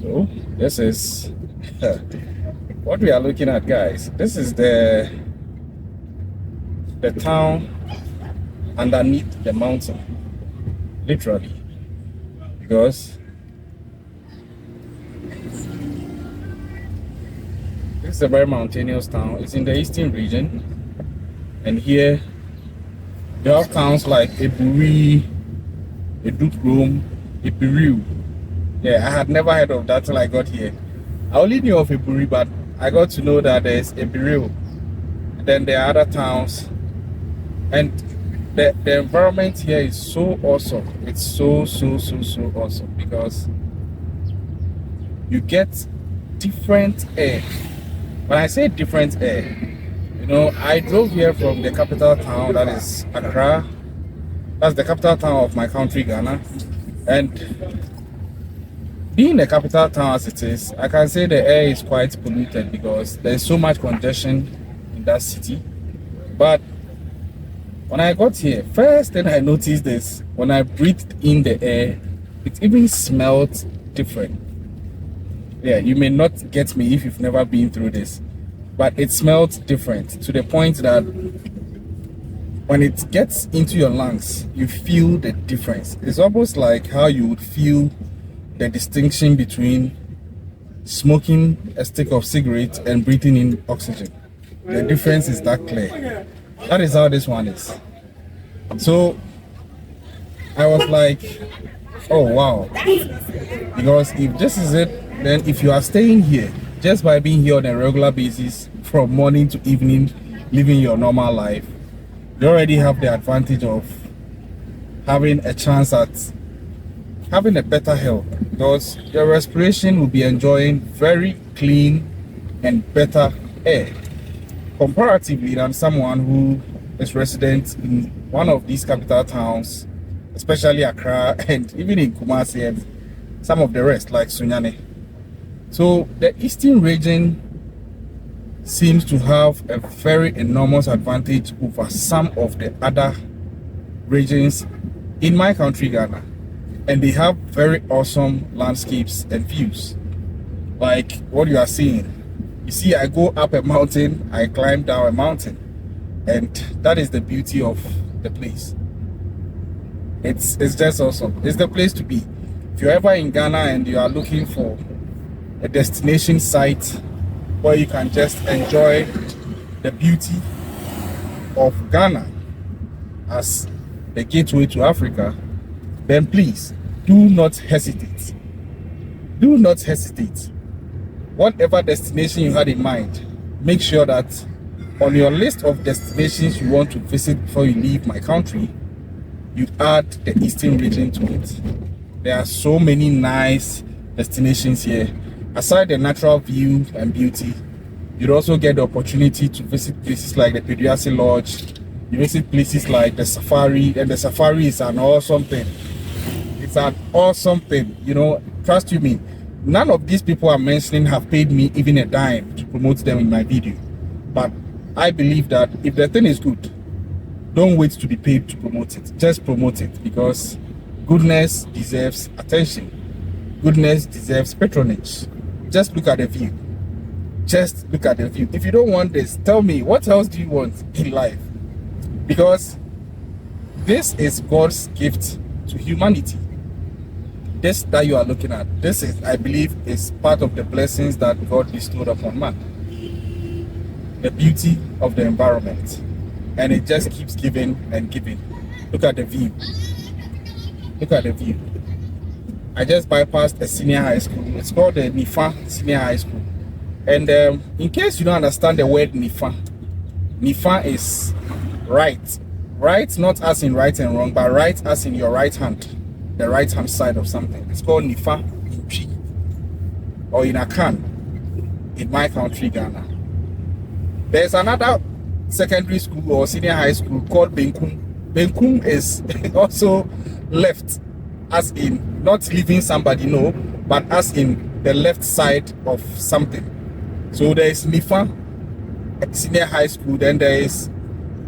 So this is what we are looking at, guys. This is the town underneath the mountain, literally, because this is a very mountainous town. It's in the eastern region, and here you have towns like Aburi, Edukrom, Ipiriu. Yeah, I had never heard of that till I got here. I only knew of Aburi, but I got to know that there's Ipiriu. And then there are other towns, and the environment here is so awesome. It's so awesome because you get different air. When I say different air, I drove here from the capital town, that is Accra. That's the capital town of my country, Ghana. And being the capital town as it is, I can say the air is quite polluted because there's so much congestion in that city. But when I got here, first thing I noticed is when I breathed in the air, it even smelled different. Yeah, you may not get me if you've never been through this, but it smelled different to the point that when it gets into your lungs, you feel the difference. It's almost like how you would feel the distinction between smoking a stick of cigarette and breathing in oxygen. The difference is that clear. That is how this one is. So I was like, oh wow. Because if this is it, then if you are staying here, just by being here on a regular basis from morning to evening, living your normal life, you already have the advantage of having a chance at having a better health, because your respiration will be enjoying very clean and better air comparatively than someone who is resident in one of these capital towns, especially Accra and even in Kumasi and some of the rest like Sunyani. So the eastern region seems to have a very enormous advantage over some of the other regions in my country, Ghana. And they have very awesome landscapes and views, like what you are seeing. You see, I go up a mountain, I climb down a mountain, and that is the beauty of the place. It's just awesome. It's the place to be. If you're ever in Ghana and you are looking for a destination site where you can just enjoy the beauty of Ghana as the gateway to Africa, then please do not hesitate. Do not hesitate. Whatever destination you had in mind, make sure that on your list of destinations you want to visit before you leave my country, you add the eastern region to it. There are so many nice destinations here. Aside the natural view and beauty, you'd also get the opportunity to visit places like the Pediasi Lodge. You visit places like the Safari, and the Safari is an awesome thing. It's an awesome thing. Trust you me, none of these people I'm mentioning have paid me even a dime to promote them in my video. But I believe that if the thing is good, don't wait to be paid to promote it. Just promote it, because goodness deserves attention. Goodness deserves patronage. Just look at the view. Just look at the view. If you don't want this, tell me, what else do you want in life? Because this is God's gift to humanity. This that you are looking at, this is, I believe, is part of the blessings that God bestowed upon man. The beauty of the environment. And it just keeps giving and giving. Look at the view. Look at the view. I just bypassed a senior high school. It's called the Nifa Senior High School. And in case you don't understand the word Nifa, Nifa is right. Right, not as in right and wrong, but right as in your right hand. The right hand side of something. It's called Nifa in G or in Akan in my country, Ghana. There's another secondary school or senior high school called Benkum. Benkum is also left, as in not leaving somebody, no, but as in the left side of something. So there is Nifa Senior High School, then there is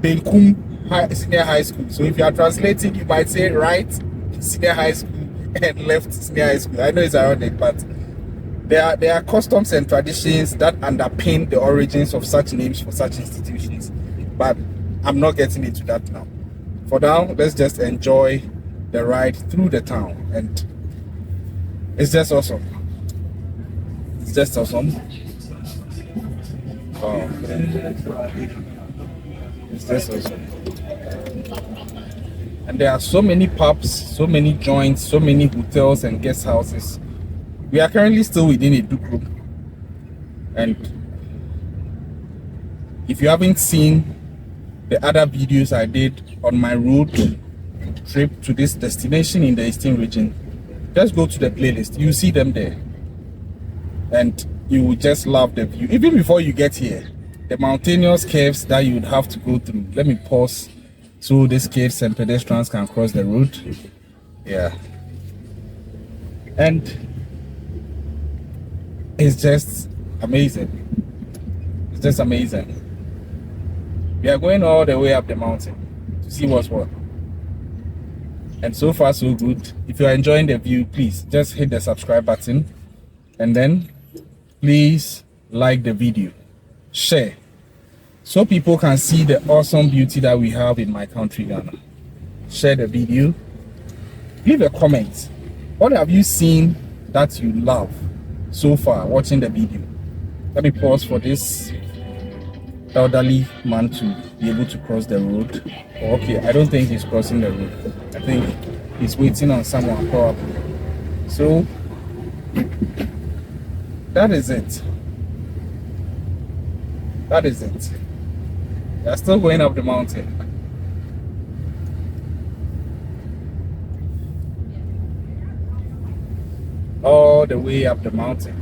Benkum Senior High School. So if you are translating, you might say right Senior High School and left Senior High School. I know it's ironic, but There are customs and traditions that underpin the origins of such names for such institutions, but I'm not getting into that now. For now, let's just enjoy the ride through the town, and it's just awesome. It's just awesome. Wow. It's just awesome. And there are so many pubs, so many joints, so many hotels and guest houses. We are currently still within a Duke room, and if you haven't seen the other videos I did on my road trip to this destination in the Eastern region, just go to the playlist. You see them there, and you will just love the view. Even before you get here, the mountainous caves that you would have to go through. Let me pause so these caves and pedestrians can cross the road. Yeah, and it's just amazing. It's just amazing. We are going all the way up the mountain to see what's what. And so far so good. If you are enjoying the view, please just hit the subscribe button, and then please like the video, share, so people can see the awesome beauty that we have in my country, Ghana. Share the video, leave a comment. What have you seen that you love so far watching the video? Let me pause for this elderly man to be able to cross the road. Okay, I don't think he's crossing the road. I think he's waiting on someone probably. So that is it. That is it. We are still going up the mountain. All the way up the mountain.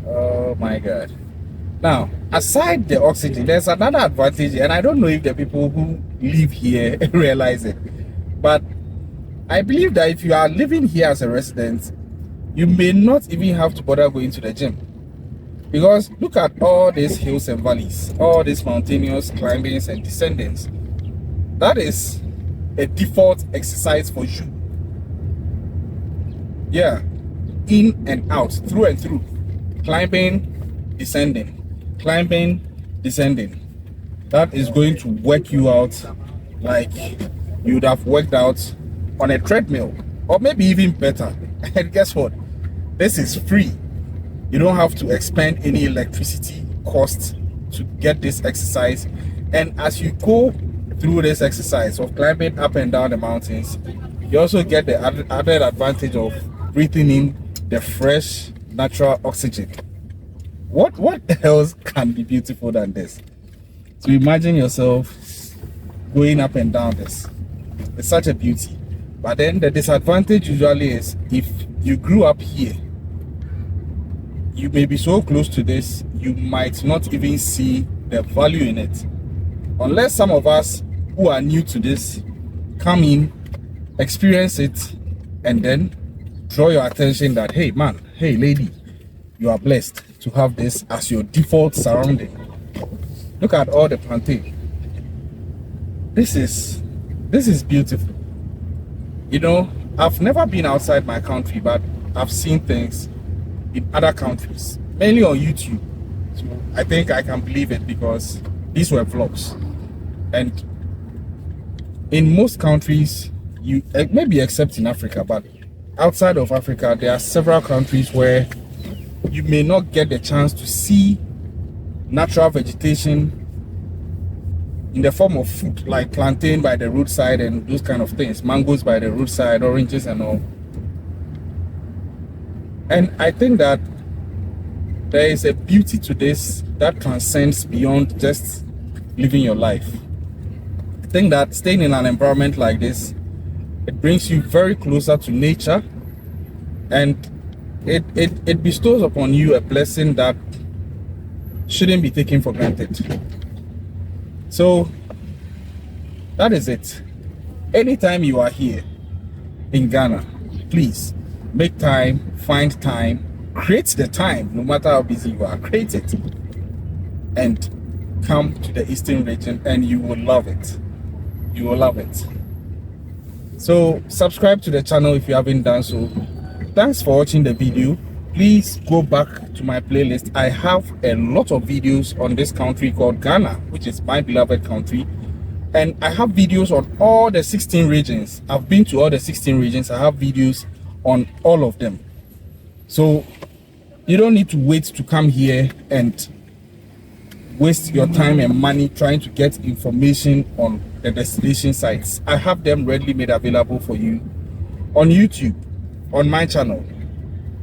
Oh my God. Now, aside the oxygen, there's another advantage, and I don't know if the people who live here realize it, but I believe that if you are living here as a resident, you may not even have to bother going to the gym, because look at all these hills and valleys, all these mountainous climbings and descendings. That is a default exercise for you. Yeah, in and out, through and through, climbing, descending, climbing, descending. That is going to work you out like you would have worked out on a treadmill, or maybe even better. And guess what? This is free. You don't have to expend any electricity cost to get this exercise. And as you go through this exercise of climbing up and down the mountains, you also get the added advantage of breathing in the fresh natural oxygen. What else can be beautiful than this? So imagine yourself going up and down this. It's such a beauty. But then the disadvantage usually is, if you grew up here, you may be so close to this, you might not even see the value in it. Unless some of us who are new to this come in, experience it, and then draw your attention that, hey man, hey lady, you are blessed to have this as your default surrounding. Look at all the plantain. This is beautiful. You know, I've never been outside my country, but I've seen things in other countries, mainly on YouTube. So I think I can believe it because these were vlogs. And in most countries, you maybe except in Africa, but outside of Africa, there are several countries where you may not get the chance to see natural vegetation in the form of fruit, like plantain by the roadside and those kind of things, mangoes by the roadside, oranges and all. And I think that there is a beauty to this that transcends beyond just living your life. I think that staying in an environment like this, it brings you very closer to nature, and it bestows upon you a blessing that shouldn't be taken for granted. So that is it. Anytime you are here in Ghana, please make time, find time, create the time. No matter how busy you are, create it and come to the Eastern region, and you will love it. You will love it. So subscribe to the channel if you haven't done so. thanks for watching the video. Please go back to my playlist. I have a lot of videos on this country called Ghana, which is my beloved country. And I have videos on all the 16 regions. I've been to all the 16 regions. I have videos on all of them. So you don't need to wait to come here and waste your time and money trying to get information on the destination sites. I have them readily made available for you on YouTube, on my channel,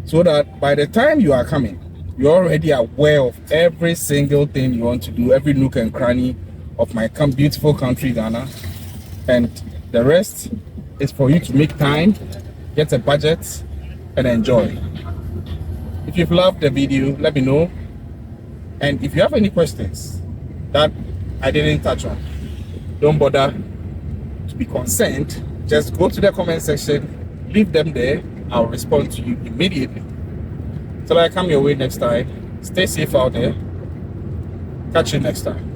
so that by the time you are coming, you're already aware of every single thing you want to do, every nook and cranny of my beautiful country, Ghana. And the rest is for you to make time, get a budget, and enjoy. If you've loved the video, let me know. And if you have any questions that I didn't touch on, don't bother to be concerned. Just go to the comment section, leave them there. I'll respond to you immediately. Till I come your way next time, stay safe out there. Catch you next time.